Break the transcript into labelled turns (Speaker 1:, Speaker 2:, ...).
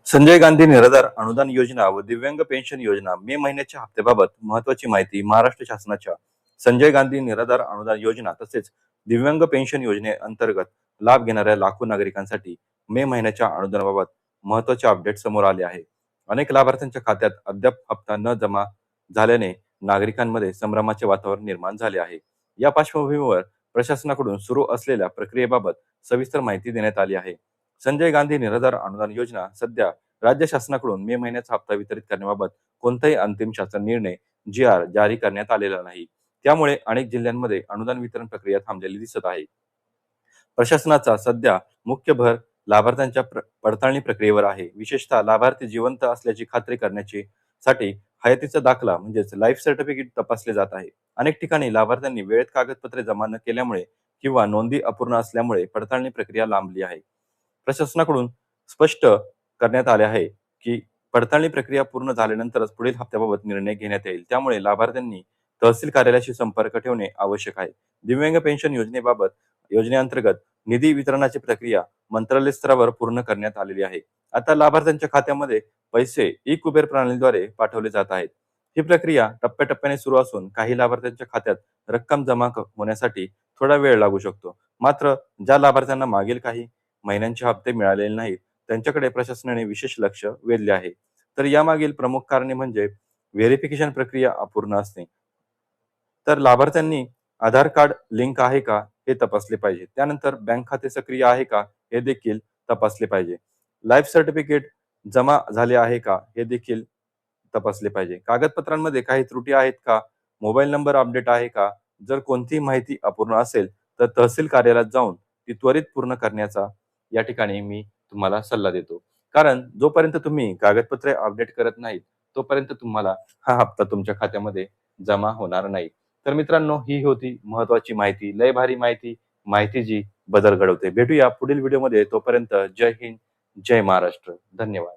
Speaker 1: संजय गांधी निराधार अनुदान योजना व दिव्यांग पेन्शन योजना मे महिन्याच्या हप्त्याबाबत महत्वाची माहिती महाराष्ट्र शासनाच्या संजय गांधी निराधार अनुदान योजना तसेच दिव्यांग पेन्शन योजनेअंतर्गत लाभ घेणाऱ्या लाखो नागरिकांसाठी मे महिन्याच्या अनुदानाबाबत महत्वाचे अपडेट समोर आले आहे. अनेक लाभार्थ्यांच्या खात्यात अद्याप हप्ता न जमा झाल्याने नागरिकांमध्ये संभ्रमाचे वातावरण निर्माण झाले आहे. या पार्श्वभूमीवर प्रशासनाकडून सुरू असलेल्या प्रक्रियेबाबत सविस्तर माहिती देण्यात आली आहे. संजय गांधी निराधार अनुदान योजना सध्या राज्य शासनाकडून मे महिन्याचा हप्ता वितरित करण्याबाबत कोणताही अंतिम शासन निर्णय जी.आर जारी करण्यात आलेला नाही. त्यामुळे अनेक जिल्ह्यांमध्ये अनुदान वितरण प्रक्रिया थांबलेली दिसत आहे. प्रशासनाचा सध्या मुख्य भर लाभार्थ्यांच्या पडताळणी प्रक्रियेवर आहे. विशेषतः लाभार्थी जिवंत असल्याची खात्री करण्याची साठी हयातीचा दाखला म्हणजेच लाईफ सर्टिफिकेट तपासले जात आहे. अनेक ठिकाणी लाभार्थ्यांनी वेळेत कागदपत्रे जमा न केल्यामुळे किंवा नोंदी अपूर्ण असल्यामुळे पडताळणी प्रक्रिया लांबली आहे. प्रशासनाकडून स्पष्ट करण्यात आले आहे की पडताळणी प्रक्रिया पूर्ण झाल्यानंतरच पुढील हप्त्याबाबत निर्णय घेण्यात येईल. त्यामुळे लाभार्थ्यांनी तहसील कार्यालयाशी संपर्क ठेवणे आवश्यक आहे. दिव्यांग पेन्शन योजनेअंतर्गत निधी वितरणाची प्रक्रिया मंत्रालय स्तरावर पूर्ण करण्यात आलेली आहे. आता लाभार्थ्यांच्या खात्यामध्ये पैसे ई-कुबेर प्रणालीद्वारे पाठवले जात आहेत. ही प्रक्रिया टप्प्याटप्प्याने सुरू असून काही लाभार्थ्यांच्या खात्यात रक्कम जमा होण्यासाठी थोडा वेळ लागू शकतो. मात्र ज्या लाभार्थ्यांना मागील काही महिन्यांचे हप्ते मिळालेले नाहीत त्यांच्याकडे प्रशासनाने विशेष लक्ष वेधले आहे. तर यामागील प्रमुख कारणे म्हणजे व्हेरिफिकेशन प्रक्रिया अपूर्ण असणे. तर लाभार्थ्यांनी आधार कार्ड लिंक आहे का हे तपासले पाहिजे. त्यानंतर बँक खाते सक्रिय आहे का हे देखील तपासले पाहिजे. लाईफ सर्टिफिकेट जमा झाले आहे का हे देखील तपासले पाहिजे. कागदपत्रांमध्ये काही त्रुटी आहेत का, मोबाईल नंबर अपडेट आहे का, जर कोणतीही माहिती अपूर्ण असेल तर तहसील कार्यालयात जाऊन ती त्वरित पूर्ण करण्याचा या ठिकाणी मी तुम्हाला सल्ला देतो. कारण जोपर्यंत तुम्ही कागदपत्रे अपडेट करत नाही तोपर्यंत तुम्हाला हा हप्ता तुमच्या खात्यामध्ये जमा होणार नाही. तर मित्रांनो, ही होती महत्वाची माहिती. लय भारी माहिती जी बदल घडवते. भेटूया पुढील व्हिडिओमध्ये. तोपर्यंत जय हिंद, जय महाराष्ट्र. धन्यवाद.